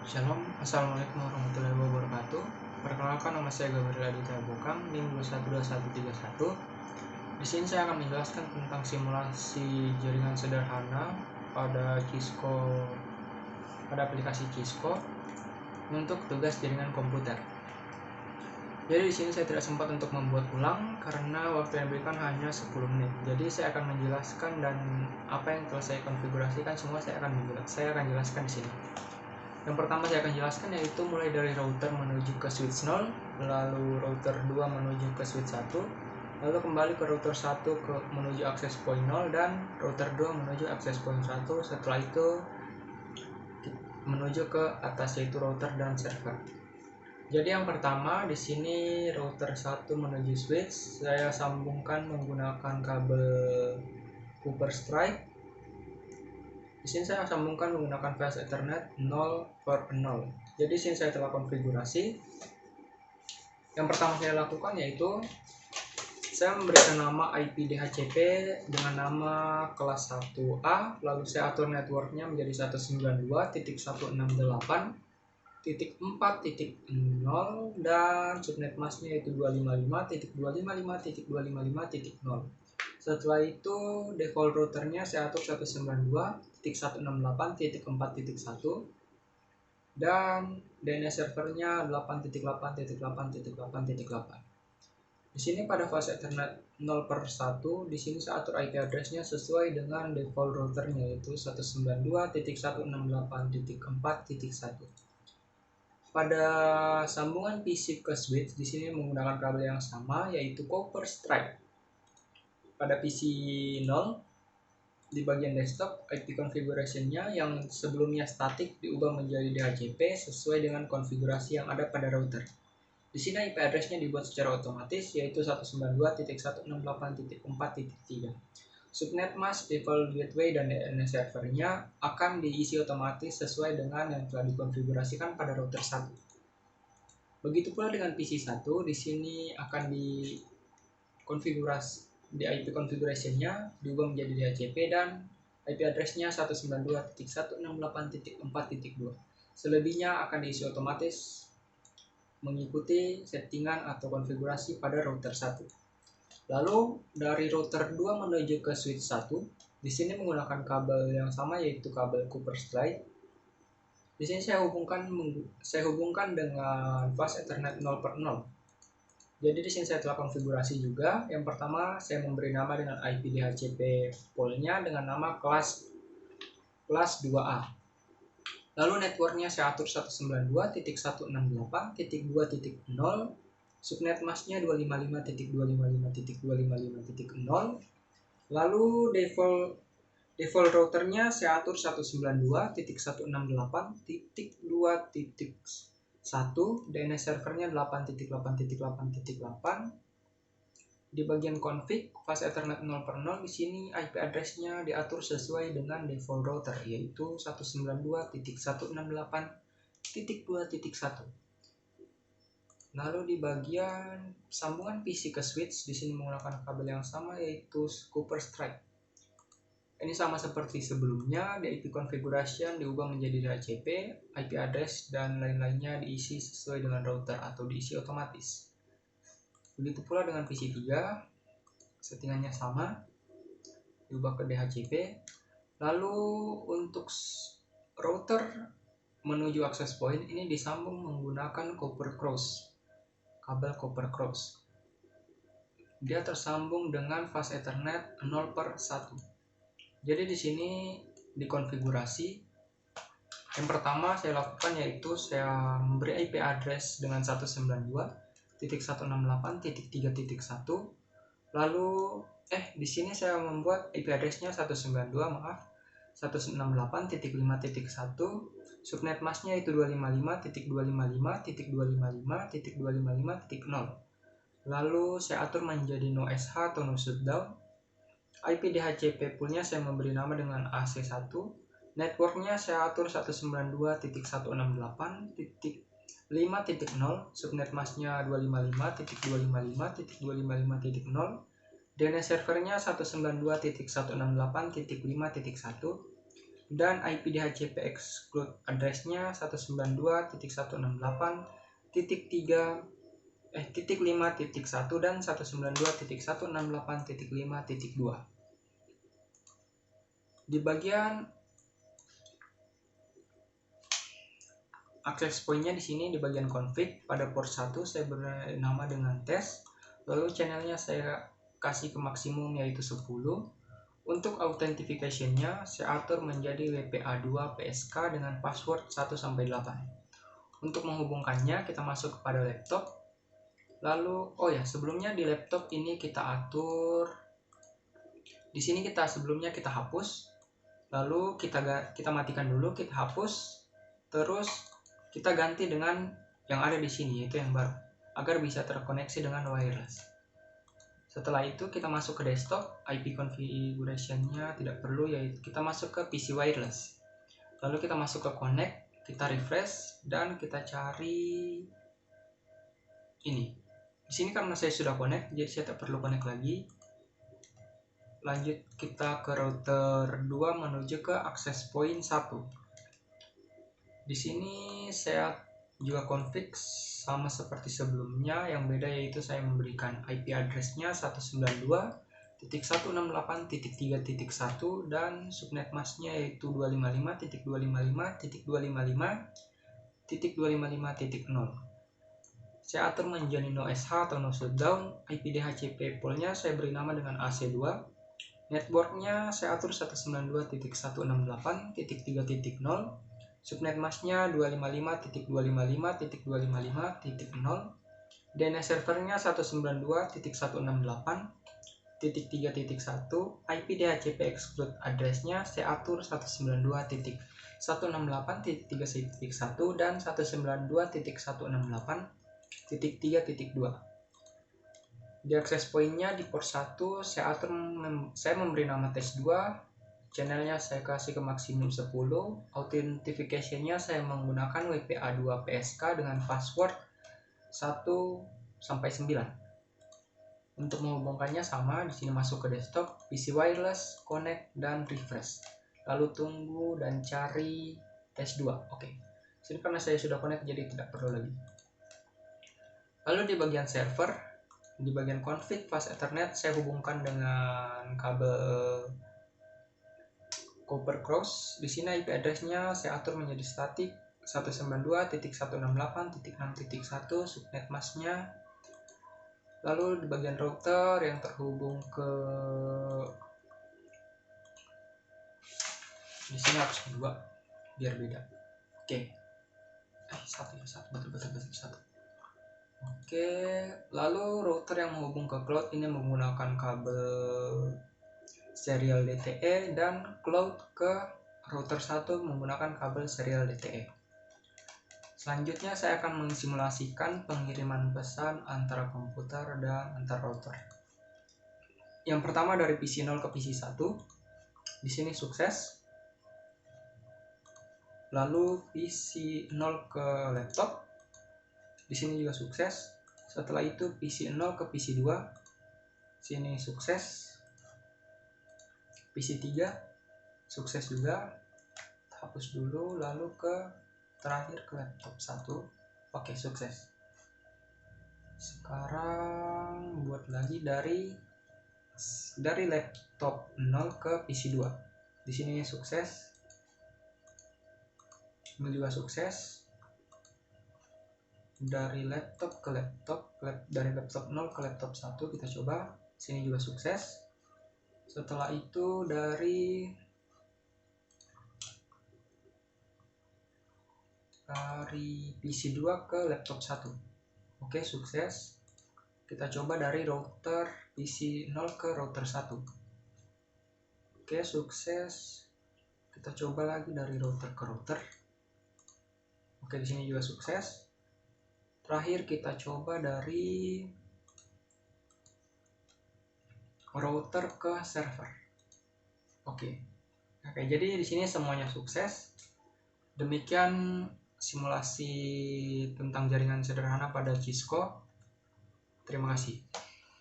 Shalom, Assalamualaikum warahmatullahi wabarakatuh. Perkenalkan, nama saya Gabriel Aditya Bukang, NIM 212131. Di sini saya akan menjelaskan tentang simulasi jaringan sederhana pada aplikasi Cisco untuk tugas jaringan komputer. Jadi di sini saya tidak sempat untuk membuat ulang karena waktu yang diberikan hanya 10 menit. Jadi saya akan menjelaskan, dan apa yang telah saya konfigurasikan semua saya akan jelaskan di sini. Yang pertama saya akan jelaskan yaitu mulai dari router menuju ke switch 0, lalu router 2 menuju ke switch 1, lalu kembali ke router 1 menuju access point 0, dan router 2 menuju access point 1. Setelah itu menuju ke atas yaitu router dan server. Jadi yang pertama di sini router 1 menuju switch saya sambungkan menggunakan kabel Copper Strike. Di sini saya sambungkan menggunakan fast Ethernet 0/0. Jadi di sini saya telah konfigurasi. Yang pertama saya lakukan yaitu saya memberikan nama IP DHCP dengan nama kelas 1A, lalu saya atur networknya menjadi 192.168.4.0 dan subnet masknya yaitu 255.255.255.0. Setelah itu default routernya saya atur 192.168.4.1 dan DNS servernya 8.8.8.8.8. Di sini pada fase Ethernet 0/1, di sini saya atur IP address-nya sesuai dengan default routernya yaitu 192.168.4.1. Pada sambungan PC ke switch di sini menggunakan kabel yang sama yaitu Copper Strike. Pada PC 0 di bagian desktop, IP configuration-nya yang sebelumnya statik diubah menjadi DHCP sesuai dengan konfigurasi yang ada pada router. Di sini IP address-nya dibuat secara otomatis yaitu 192.168.4.3. Subnet mask, default gateway, dan DNS servernya akan diisi otomatis sesuai dengan yang telah dikonfigurasikan pada router 1. Begitu pula dengan PC 1, di sini akan di IP configuration-nya diubah menjadi DHCP dan IP address-nya 192.168.4.2. Selebihnya akan diisi otomatis mengikuti settingan atau konfigurasi pada router 1. Lalu dari router 2 menuju ke switch 1, di sini menggunakan kabel yang sama yaitu kabel Copper Strike. Di sini saya hubungkan dengan fast Ethernet 0/0. Jadi di sini saya telah konfigurasi juga. Yang pertama saya memberi nama dengan IP DHCP poolnya dengan nama kelas 2A. Lalu networknya saya atur 192.168.2.0, subnet masknya 255.255.255.0. Lalu default routernya saya atur 192.168.2.1, DNS servernya 8.8.8.8. Di bagian config fast Ethernet 0/0 di sini IP address-nya diatur sesuai dengan default router yaitu 192.168.2.1. Lalu di bagian sambungan PC ke switch di sini menggunakan kabel yang sama yaitu Copper Strike. Ini sama seperti sebelumnya, di IP configuration diubah menjadi DHCP, IP address dan lain-lainnya diisi sesuai dengan router atau diisi otomatis. Begitu pula dengan PC 3, settingannya sama, diubah ke DHCP. Lalu untuk router menuju access point ini disambung menggunakan kabel Copper Cross. Dia tersambung dengan fast Ethernet 0/1. Jadi di sini dikonfigurasi. Yang pertama saya lakukan yaitu saya memberi IP address dengan 192.168.3.1. Lalu di sini saya membuat IP address-nya 168.5.1, subnet masknya itu 255.255.255.255.0. Lalu saya atur menjadi no SH atau no shutdown. IP DHCP poolnya saya memberi nama dengan AC1. Networknya saya atur 192.168.5.0, subnet masknya 255.255.255.0, DNS servernya 192.168.5.1. dan IP DHCP exclude addressnya 192.168.3.5.1 dan 192.168.5.2. Di bagian access point-nya di sini di bagian config pada port 1 saya beri nama dengan test. Lalu channelnya saya kasih ke maksimum yaitu 10. Untuk authentication-nya saya atur menjadi WPA2 PSK dengan password 1-8. Untuk menghubungkannya kita masuk kepada laptop. Lalu sebelumnya di laptop ini kita atur di sini sebelumnya kita hapus. Lalu kita matikan dulu, kita hapus. Terus kita ganti dengan yang ada di sini yaitu yang baru agar bisa terkoneksi dengan wireless. Setelah itu kita masuk ke desktop, IP configuration-nya tidak perlu, yaitu kita masuk ke PC wireless. Lalu kita masuk ke connect, kita refresh dan kita cari ini. Di sini karena saya sudah connect, jadi saya tak perlu connect lagi. Lanjut kita ke router 2 menuju ke access point 1. Di sini saya juga config sama seperti sebelumnya, yang beda yaitu saya memberikan IP address-nya 192.168.3.1 dan subnet mask-nya yaitu 255.255.255.0. Saya atur menjadi no SH atau no shutdown. IP DHCP pool-nya saya beri nama dengan AC2. Network-nya saya atur 192.168.3.0. Subnet mask-nya 255.255.255.0. DNS servernya 192.168.3.1. IP DHCP exclude address-nya saya atur 192.168.3.1 dan 192.168.3.2. Di access point-nya di port 1 saya memberi nama test 2. Channelnya saya kasih ke maksimum 10. Authentication-nya saya menggunakan WPA2 PSK dengan password 1-9. Untuk menghubungkannya sama, di sini masuk ke desktop, PC wireless, connect dan refresh. Lalu tunggu dan cari test 2. Oke. Sini karena saya sudah connect jadi tidak perlu lagi. Lalu di bagian server, di bagian config fast ethernet saya hubungkan dengan kabel copper cross. Di sini IP address-nya saya atur menjadi static 192.168.6.1 subnet mask-nya. Lalu di bagian router yang terhubung ke di sini harus 2 biar beda. Oke. Satu. Oke, lalu router yang menghubung ke cloud ini menggunakan kabel serial DTE dan cloud ke router 1 menggunakan kabel serial DTE. Selanjutnya saya akan mensimulasikan pengiriman pesan antara komputer dan antar router. Yang pertama dari PC 0 ke PC 1. Di sini sukses. Lalu PC 0 ke laptop. Di sini juga sukses. Setelah itu PC 0 ke PC 2. Sini sukses. PC 3 sukses juga. Hapus dulu lalu terakhir ke laptop 1. Oke, sukses. Sekarang buat lagi dari laptop 0 ke PC 2. Di sini sukses. Ini juga sukses. Dari laptop ke laptop, dari laptop 0 ke laptop 1 kita coba. Sini juga sukses. Setelah itu dari PC 2 ke laptop 1. Oke, sukses. Kita coba dari router PC 0 ke router 1. Oke, sukses. Kita coba lagi dari router ke router. Oke, di sini juga sukses. Terakhir kita coba dari router ke server. Oke, jadi di sini semuanya sukses. Demikian simulasi tentang jaringan sederhana pada Cisco. Terima kasih.